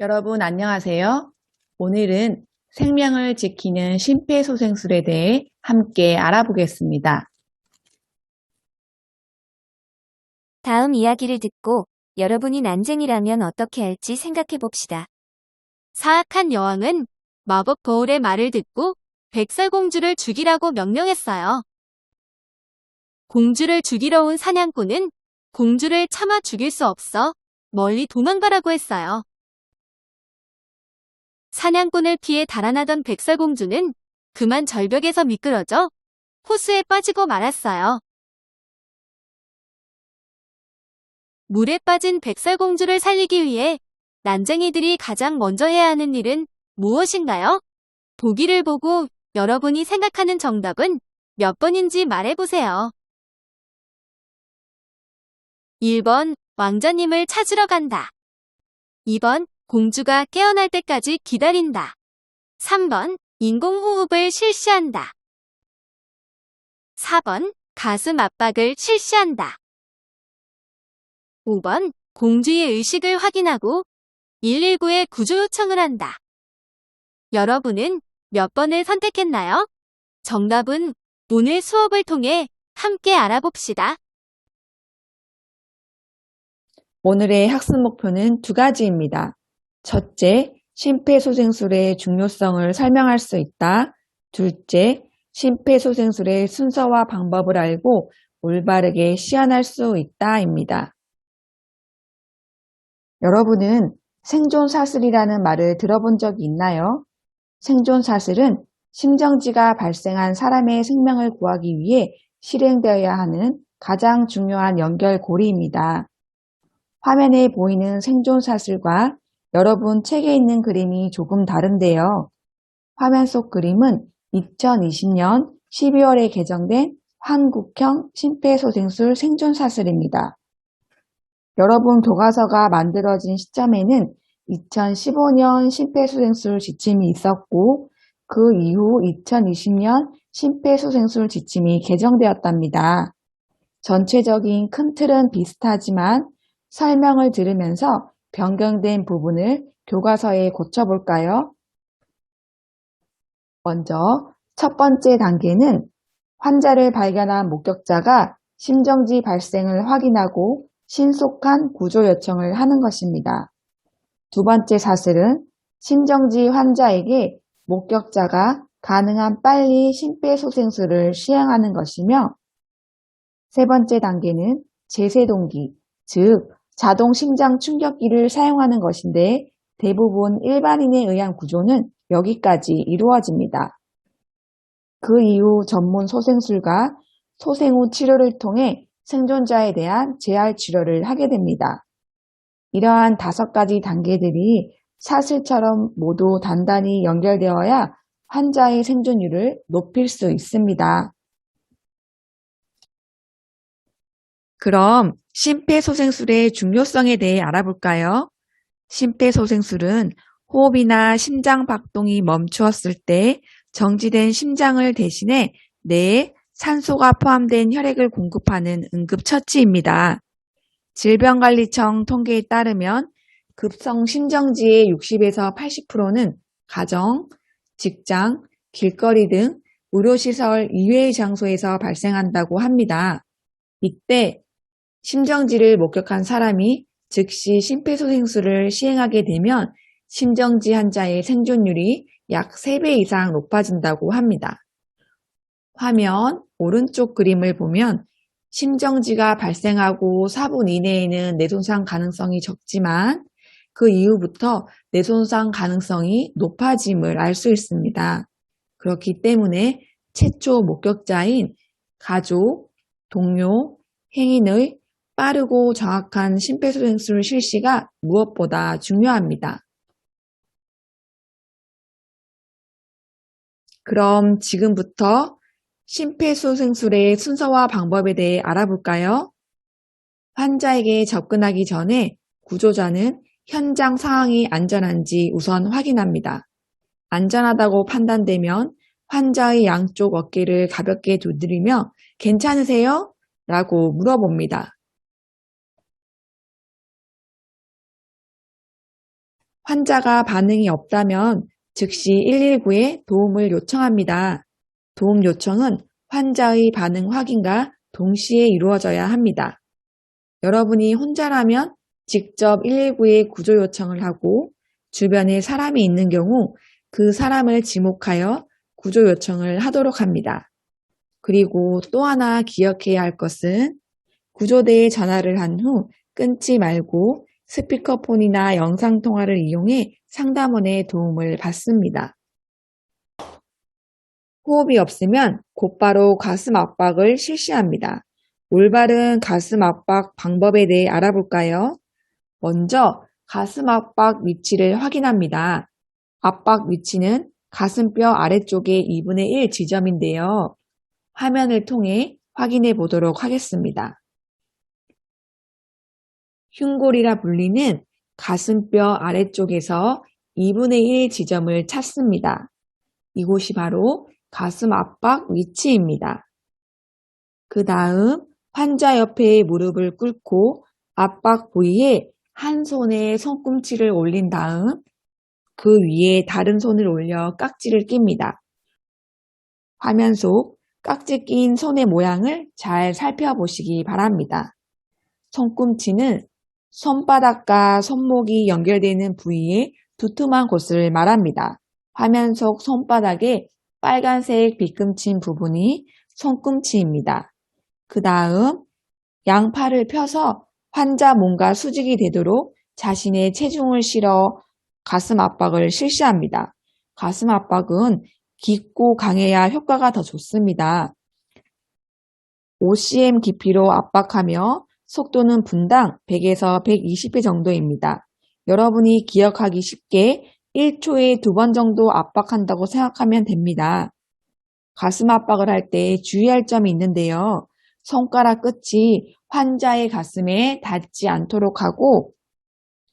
여러분 안녕하세요. 오늘은 생명을 지키는 심폐소생술에 대해 함께 알아보겠습니다. 다음 이야기를 듣고 여러분이 난쟁이라면 어떻게 할지 생각해 봅시다. 사악한 여왕은 마법 거울의 말을 듣고 백설공주를 죽이라고 명령했어요. 공주를 죽이러 온 사냥꾼은 공주를 차마 죽일 수 없어 멀리 도망가라고 했어요. 사냥꾼을 피해 달아나던 백설공주는 그만 절벽에서 미끄러져 호수에 빠지고 말았어요. 물에 빠진 백설공주를 살리기 위해 난쟁이들이 가장 먼저 해야 하는 일은 무엇인가요? 보기를 보고 여러분이 생각하는 정답은 몇 번인지 말해보세요. 1번, 왕자님을 찾으러 간다. 2번, 공주가 깨어날 때까지 기다린다. 3번, 인공호흡을 실시한다. 4번, 가슴 압박을 실시한다. 5번, 공주의 의식을 확인하고 119에 구조 요청을 한다. 여러분은 몇 번을 선택했나요? 정답은 오늘 수업을 통해 함께 알아봅시다. 오늘의 학습 목표는 두 가지입니다. 첫째, 심폐소생술의 중요성을 설명할 수 있다. 둘째, 심폐소생술의 순서와 방법을 알고 올바르게 시연할 수 있다입니다. 여러분은 생존사슬이라는 말을 들어본 적이 있나요? 생존사슬은 심정지가 발생한 사람의 생명을 구하기 위해 실행되어야 하는 가장 중요한 연결고리입니다. 화면에 보이는 생존사슬과 여러분 책에 있는 그림이 조금 다른데요. 화면 속 그림은 2020년 12월에 개정된 한국형 심폐소생술 생존사슬입니다. 여러분 교과서가 만들어진 시점에는 2015년 심폐소생술 지침이 있었고 그 이후 2020년 심폐소생술 지침이 개정되었답니다. 전체적인 큰 틀은 비슷하지만 설명을 들으면서 변경된 부분을 교과서에 고쳐볼까요? 먼저 첫 번째 단계는 환자를 발견한 목격자가 심정지 발생을 확인하고 신속한 구조 요청을 하는 것입니다. 두 번째 사슬은 심정지 환자에게 목격자가 가능한 빨리 심폐소생술을 시행하는 것이며 세 번째 단계는 제세동기, 즉 자동 심장 충격기를 사용하는 것인데 대부분 일반인에 의한 구조는 여기까지 이루어집니다. 그 이후 전문 소생술과 소생 후 치료를 통해 생존자에 대한 재활 치료를 하게 됩니다. 이러한 5가지 단계들이 사슬처럼 모두 단단히 연결되어야 환자의 생존율을 높일 수 있습니다. 그럼 심폐소생술의 중요성에 대해 알아볼까요? 심폐소생술은 호흡이나 심장 박동이 멈추었을 때 정지된 심장을 대신해 뇌에 산소가 포함된 혈액을 공급하는 응급처치입니다. 질병관리청 통계에 따르면 급성 심정지의 60에서 80%는 가정, 직장, 길거리 등 의료시설 이외의 장소에서 발생한다고 합니다. 이때 심정지를 목격한 사람이 즉시 심폐소생술을 시행하게 되면 심정지 환자의 생존율이 약 3배 이상 높아진다고 합니다. 화면 오른쪽 그림을 보면 심정지가 발생하고 4분 이내에는 뇌손상 가능성이 적지만 그 이후부터 뇌손상 가능성이 높아짐을 알 수 있습니다. 그렇기 때문에 최초 목격자인 가족, 동료, 행인의 빠르고 정확한 심폐소생술 실시가 무엇보다 중요합니다. 그럼 지금부터 심폐소생술의 순서와 방법에 대해 알아볼까요? 환자에게 접근하기 전에 구조자는 현장 상황이 안전한지 우선 확인합니다. 안전하다고 판단되면 환자의 양쪽 어깨를 가볍게 두드리며 괜찮으세요? 라고 물어봅니다. 환자가 반응이 없다면 즉시 119에 도움을 요청합니다. 도움 요청은 환자의 반응 확인과 동시에 이루어져야 합니다. 여러분이 혼자라면 직접 119에 구조 요청을 하고 주변에 사람이 있는 경우 그 사람을 지목하여 구조 요청을 하도록 합니다. 그리고 또 하나 기억해야 할 것은 구조대에 전화를 한 후 끊지 말고 스피커폰이나 영상통화를 이용해 상담원의 도움을 받습니다. 호흡이 없으면 곧바로 가슴 압박을 실시합니다. 올바른 가슴 압박 방법에 대해 알아볼까요? 먼저 가슴 압박 위치를 확인합니다. 압박 위치는 가슴뼈 아래쪽의 2분의 1 지점인데요. 화면을 통해 확인해 보도록 하겠습니다. 흉골이라 불리는 가슴뼈 아래쪽에서 2분의 1 지점을 찾습니다. 이곳이 바로 가슴 압박 위치입니다. 그 다음 환자 옆에 무릎을 꿇고 압박 부위에 한 손에 손꿈치를 올린 다음 그 위에 다른 손을 올려 깍지를 낍니다. 화면 속 깍지 낀 손의 모양을 잘 살펴보시기 바랍니다. 손꿈치는 손바닥과 손목이 연결되는 부위의 두툼한 곳을 말합니다. 화면 속 손바닥에 빨간색 빗금친 부분이 손꿈치입니다. 그 다음 양팔을 펴서 환자 몸과 수직이 되도록 자신의 체중을 실어 가슴 압박을 실시합니다. 가슴 압박은 깊고 강해야 효과가 더 좋습니다. 5cm 깊이로 압박하며 속도는 분당 100에서 120회 정도입니다. 여러분이 기억하기 쉽게 1초에 2번 정도 압박한다고 생각하면 됩니다. 가슴 압박을 할 때 주의할 점이 있는데요. 손가락 끝이 환자의 가슴에 닿지 않도록 하고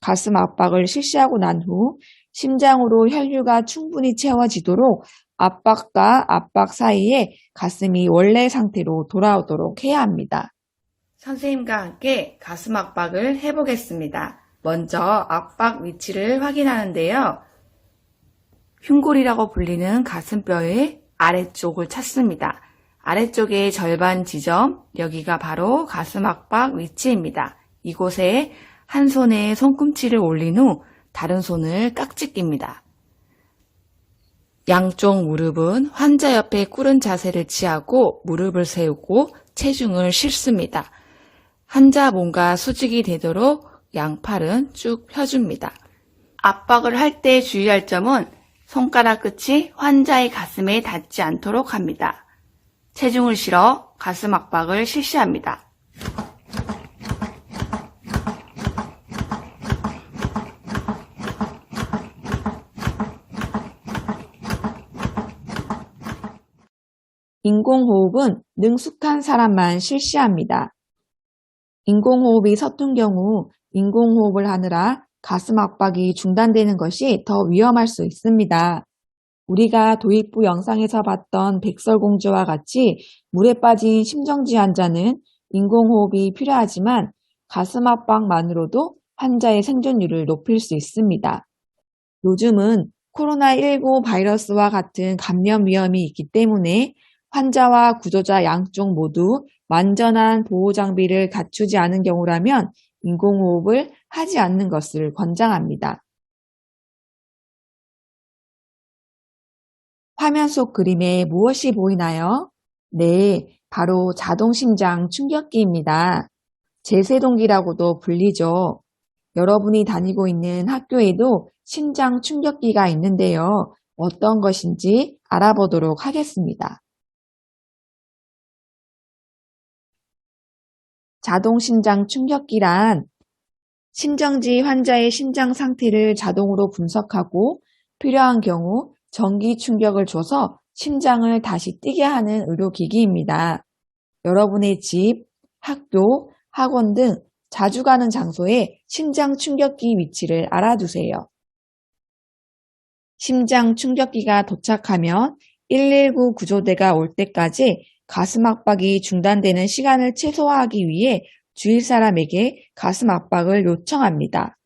가슴 압박을 실시하고 난 후 심장으로 혈류가 충분히 채워지도록 압박과 압박 사이에 가슴이 원래 상태로 돌아오도록 해야 합니다. 선생님과 함께 가슴 압박을 해보겠습니다. 먼저 압박 위치를 확인하는데요. 흉골이라고 불리는 가슴뼈의 아래쪽을 찾습니다. 아래쪽의 절반 지점, 여기가 바로 가슴 압박 위치입니다. 이곳에 한 손에 손꿈치를 올린 후 다른 손을 깍지 낍니다. 양쪽 무릎은 환자 옆에 꿇은 자세를 취하고 무릎을 세우고 체중을 실습니다. 환자 몸과 수직이 되도록 양팔은 쭉 펴줍니다. 압박을 할 때 주의할 점은 손가락 끝이 환자의 가슴에 닿지 않도록 합니다. 체중을 실어 가슴 압박을 실시합니다. 인공호흡은 능숙한 사람만 실시합니다. 인공호흡이 서툰 경우 인공호흡을 하느라 가슴 압박이 중단되는 것이 더 위험할 수 있습니다. 우리가 도입부 영상에서 봤던 백설공주와 같이 물에 빠진 심정지 환자는 인공호흡이 필요하지만 가슴 압박만으로도 환자의 생존율을 높일 수 있습니다. 요즘은 코로나19 바이러스와 같은 감염 위험이 있기 때문에 환자와 구조자 양쪽 모두 완전한 보호 장비를 갖추지 않은 경우라면 인공호흡을 하지 않는 것을 권장합니다. 화면 속 그림에 무엇이 보이나요? 네, 바로 자동심장 충격기입니다. 제세동기라고도 불리죠. 여러분이 다니고 있는 학교에도 심장 충격기가 있는데요. 어떤 것인지 알아보도록 하겠습니다. 자동심장 충격기란 심정지 환자의 심장 상태를 자동으로 분석하고 필요한 경우 전기 충격을 줘서 심장을 다시 뛰게 하는 의료기기입니다. 여러분의 집, 학교, 학원 등 자주 가는 장소의 심장 충격기 위치를 알아두세요. 심장 충격기가 도착하면 119 구조대가 올 때까지 가슴 압박이 중단되는 시간을 최소화하기 위해 주위 사람에게 가슴 압박을 요청합니다.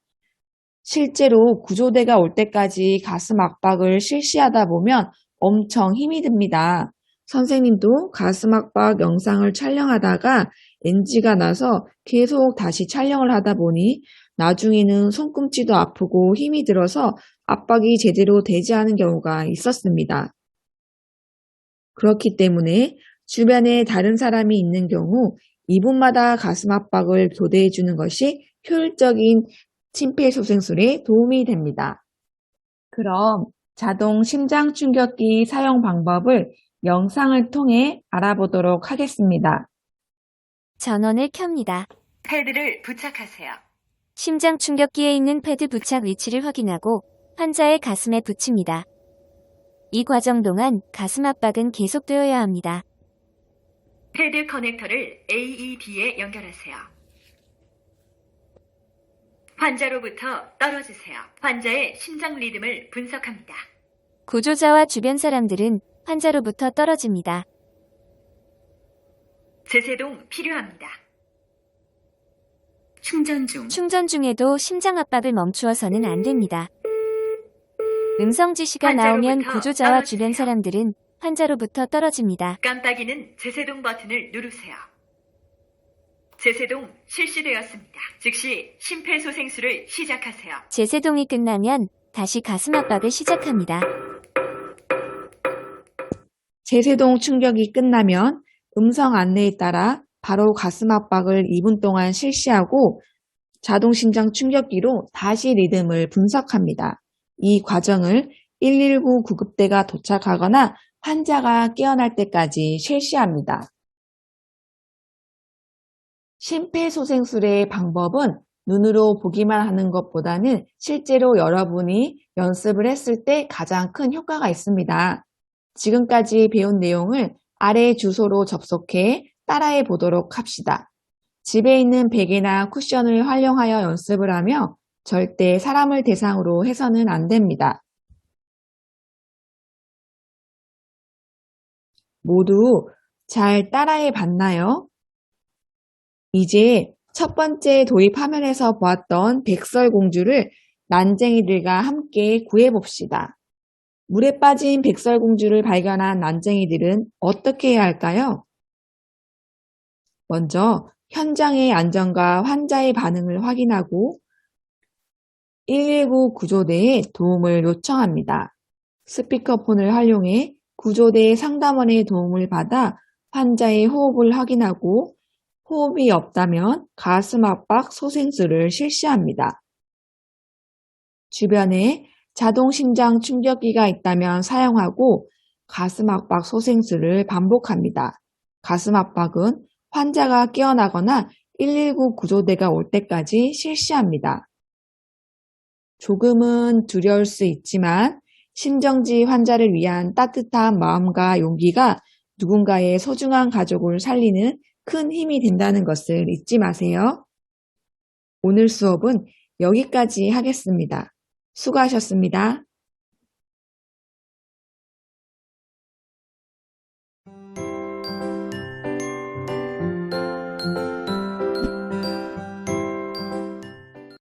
실제로 구조대가 올 때까지 가슴 압박을 실시하다 보면 엄청 힘이 듭니다. 선생님도 가슴 압박 영상을 촬영하다가 NG가 나서 계속 다시 촬영을 하다 보니 나중에는 손꿈치도 아프고 힘이 들어서 압박이 제대로 되지 않은 경우가 있었습니다. 그렇기 때문에 주변에 다른 사람이 있는 경우 2분마다 가슴 압박을 교대해 주는 것이 효율적인 심폐소생술에 도움이 됩니다. 그럼 자동 심장 충격기 사용 방법을 영상을 통해 알아보도록 하겠습니다. 전원을 켭니다. 패드를 부착하세요. 심장 충격기에 있는 패드 부착 위치를 확인하고 환자의 가슴에 붙입니다. 이 과정 동안 가슴 압박은 계속되어야 합니다. 패드 커넥터를 AED에 연결하세요. 환자로부터 떨어지세요. 환자의 심장 리듬을 분석합니다. 구조자와 주변 사람들은 환자로부터 떨어집니다. 제세동 필요합니다. 충전 중. 충전 중에도 심장 압박을 멈추어서는 안 됩니다. 음성 지시가 나오면 환자로부터 구조자와 주변 떨어지세요. 사람들은 환자로부터 떨어집니다. 깜빡이는 제세동 버튼을 누르세요. 제세동 실시되었습니다. 즉시 심폐소생술을 시작하세요. 제세동이 끝나면 다시 가슴 압박을 시작합니다. 제세동 충격이 끝나면 음성 안내에 따라 바로 가슴 압박을 2분 동안 실시하고 자동 심장 충격기로 다시 리듬을 분석합니다. 이 과정을 119 구급대가 도착하거나 환자가 깨어날 때까지 실시합니다. 심폐소생술의 방법은 눈으로 보기만 하는 것보다는 실제로 여러분이 연습을 했을 때 가장 큰 효과가 있습니다. 지금까지 배운 내용을 아래 주소로 접속해 따라해 보도록 합시다. 집에 있는 베개나 쿠션을 활용하여 연습을 하며 절대 사람을 대상으로 해서는 안 됩니다. 모두 잘 따라해 봤나요? 이제 첫 번째 도입 화면에서 보았던 백설공주를 난쟁이들과 함께 구해봅시다. 물에 빠진 백설공주를 발견한 난쟁이들은 어떻게 해야 할까요? 먼저 현장의 안전과 환자의 반응을 확인하고 119 구조대에 도움을 요청합니다. 스피커폰을 활용해 구조대 상담원의 도움을 받아 환자의 호흡을 확인하고 호흡이 없다면 가슴 압박 소생술을 실시합니다. 주변에 자동 심장 충격기가 있다면 사용하고 가슴 압박 소생술을 반복합니다. 가슴 압박은 환자가 깨어나거나 119 구조대가 올 때까지 실시합니다. 조금은 두려울 수 있지만 심정지 환자를 위한 따뜻한 마음과 용기가 누군가의 소중한 가족을 살리는 큰 힘이 된다는 것을 잊지 마세요. 오늘 수업은 여기까지 하겠습니다. 수고하셨습니다.